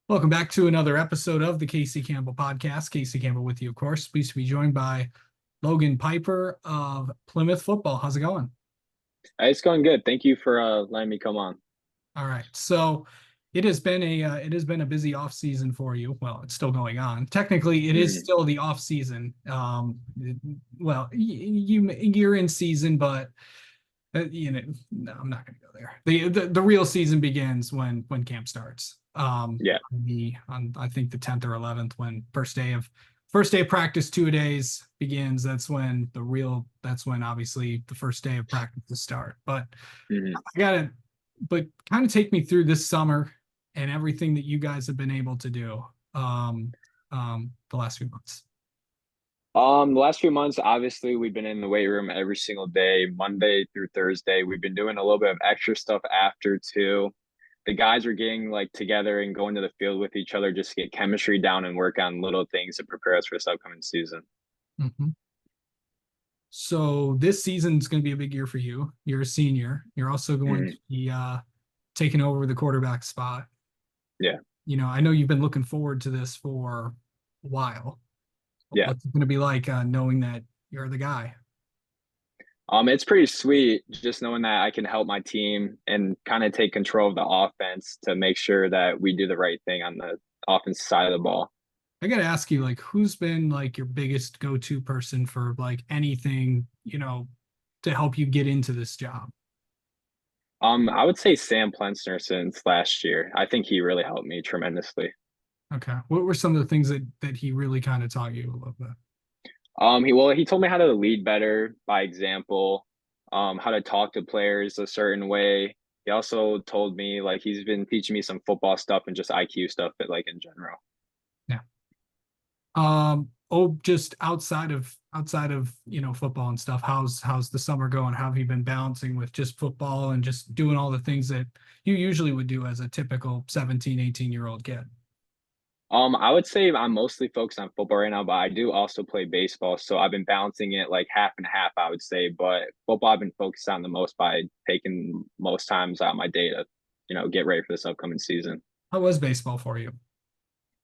Welcome back to another episode of the Casey Campbell podcast. Casey Campbell with you, of course. Pleased to be joined by Logan Pheiffer of Plymouth Football. How's it going? It's going good. Thank you for letting me come on. All right. So it has been a busy off season for you. Well, it's still going on. Technically, it is Mhm. still the off season. You're in season, but no, I'm not going to go there. The real season begins when camp starts. Yeah. On I think the 10th or 11th, when first day of practice, 2 days begins. That's when obviously the first day of practice start. But Mhm. I gotta but kind of take me through this summer and everything that you guys have been able to do the last few months. The last few months, obviously, we've been in the weight room every single day, Monday through Thursday. We've been doing a little bit of extra stuff after too. The guys are getting like together and going to the field with each other just to get chemistry down and work on little things to prepare us for this upcoming season. Mhm. So this season's going to be a big year for you. You're a senior. You're also going to Mhm. be taking over the quarterback spot. Yeah. I know you've been looking forward to this for a while. Yeah. What's it going to be like knowing that you're the guy? It's pretty sweet just knowing that I can help my team and kind of take control of the offense to make sure that we do the right thing on the offense side of the ball. I got to ask you, like, who's been like your biggest go-to person for like anything, to help you get into this job? I would say Sam Plensner since last year. I think he really helped me tremendously. Okay. What were some of the things that he really kind of taught you a little bit? He told me how to lead better by example, how to talk to players a certain way. He also told me like he's been teaching me some football stuff and just IQ stuff, but like in general. Yeah. Just outside of football and stuff, how's the summer going? How have you been balancing with just football and just doing all the things that you usually would do as a typical 17, 18-year-old kid? I would say I'm mostly focused on football right now, but I do also play baseball. So I've been balancing it like half and half, I would say. But football I've been focused on the most by taking most times out of my day to, get ready for this upcoming season. How was baseball for you?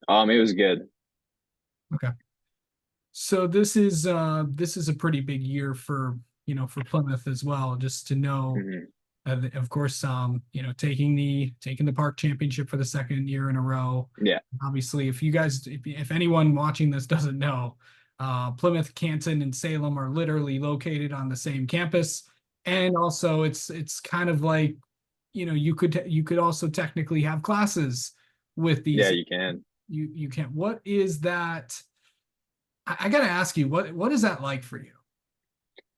It was good. Okay. So this is a pretty big year for Plymouth as well, just to know. Hmm. Of course, taking the park championship for the second year in a row. Yeah. Obviously, if anyone watching this doesn't know, Plymouth, Canton, and Salem are literally located on the same campus, and also it's kind of like, you could also technically have classes with Yeah, these. you can. You can't. What is that? I gotta ask you, what is that like for you?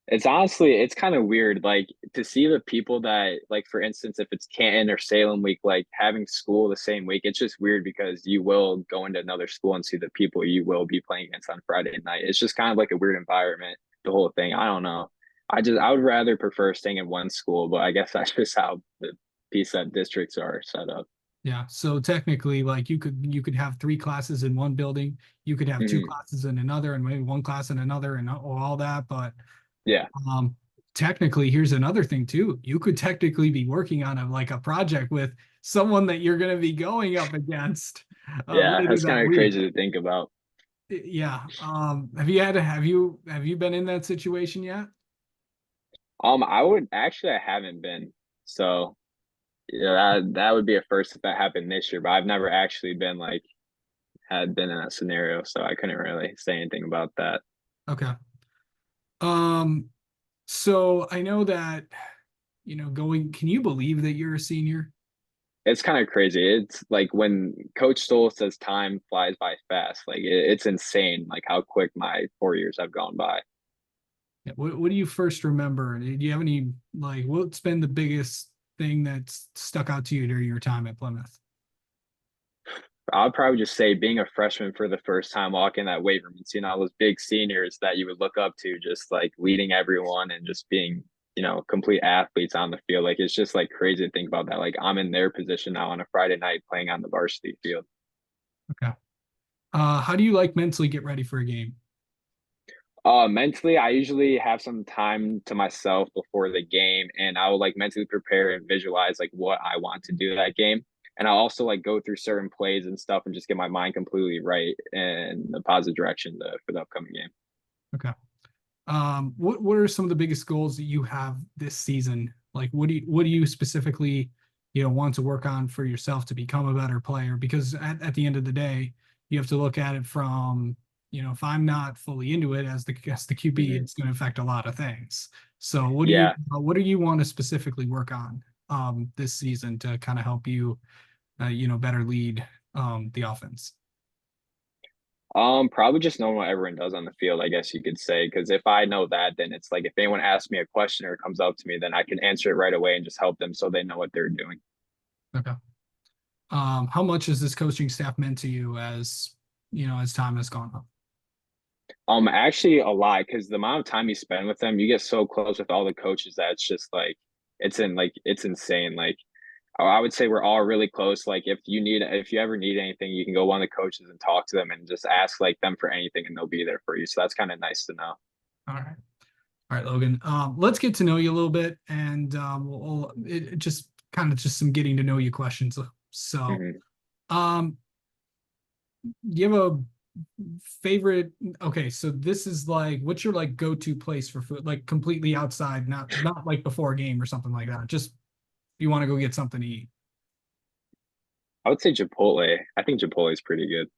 It's kind of weird, like to see the people that, like, for instance, if it's Canton or Salem week, like having school the same week, it's just weird because you will go into another school and see the people you will be playing against on Friday night. It's just kind of like a weird environment, the whole thing. I don't know. I would rather prefer staying in one school, but I guess that's just how the PSET districts are set up. Yeah. So technically, like you could have three classes in one building, you could have two Hmm. classes in another, and maybe one class in another, and all that. But Yeah. um, technically, here's another thing too. You could technically be working on a project with someone that you're going to be going up against Yeah, later that's that kind of week. crazy to think about. Yeah. Have you been in that situation yet? I would actually I haven't been. So yeah, that would be a first if that happened this year, but I've never actually been like had been in that scenario, so I couldn't really say anything about that. Okay. Um, so I know that, can you believe that you're a senior? It's kind of crazy. It's like when Coach Stoll says time flies by fast. Like it's insane, like how quick my 4 years have gone by. Yeah. What do you first remember? Do you have any, like, what's been the biggest thing that's stuck out to you during your time at Plymouth? I'd probably just say being a freshman for the first time, walking that weight room and seeing all those big seniors that you would look up to, just like leading everyone and just being, complete athletes on the field. Like it's just like crazy to think about that. Like I'm in their position now on a Friday night playing on the varsity field. Okay. How do you like mentally get ready for a game? Mentally, I usually have some time to myself before the game, and I will like mentally prepare and visualize like what I want to do that game. and I'll also like go through certain plays and stuff and just get my mind completely right in the positive direction for the upcoming game. Okay. What are some of the biggest goals that you have this season? Like, what do you specifically, want to work on for yourself to become a better player? Because at the end of the day, you have to look at it from, if I'm not fully into it as the QB, Mhm. it's going to affect a lot of things. So Yeah. what do you want to specifically work on this season to kind of help you, better lead the offense? Probably just knowing what everyone does on the field, I guess you could say. Because if I know that, then it's like if anyone asks me a question or comes up to me, then I can answer it right away and just help them so they know what they're doing. Okay. How much has this coaching staff meant to you as time has gone on? Actually a lot because the amount of time you spend with them, you get so close with all the coaches that it's just like it's insane. Like I would say we're all really close. Like if you ever need anything, you can go one of the coaches and talk to them and just ask like them for anything and they'll be there for you. So that's kind of nice to know. All right. All right, Logan. Let's get to know you a little bit, and it just kind of just some getting to know you questions. So, Mhm. um, do you have a favorite? Okay, so this is like, what's your like go-to place for food? Like completely outside, not like before a game or something like that. Just if you want to go get something to eat. I would say Chipotle. I think Chipotle is pretty good.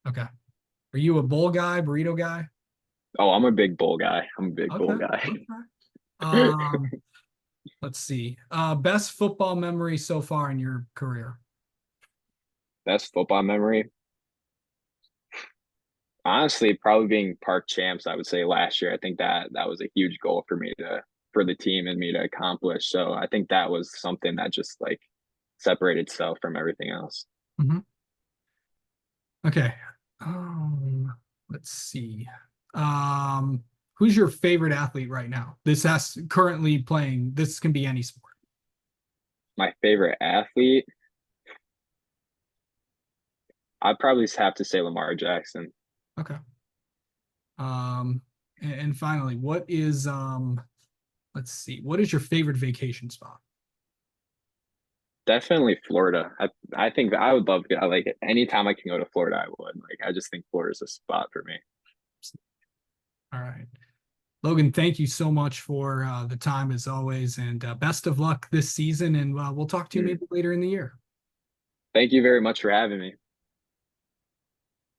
Okay. Are you a bowl guy, burrito guy? Oh, I'm a big bowl guy. I'm a big Okay. bowl guy. Okay. Um, let's see. Best football memory so far in your career. Best football memory. Honestly, probably being park champs, I would say last year. I think that was a huge goal for the team and me to accomplish. So I think that was something that just like separated itself from everything else. Mhm. Okay. Let's see. Um, who's your favorite athlete right now? This has currently playing. This can be any sport. My favorite athlete, I'd probably have to say Lamar Jackson. Okay. And finally, let's see, what is your favorite vacation spot? Definitely Florida. I think I would love to like anytime I can go to Florida, I would. Like I just think Florida's a spot for me. All right. Logan, thank you so much for the time as always, and best of luck this season. And we'll talk to you Mhm. maybe later in the year. Thank you very much for having me.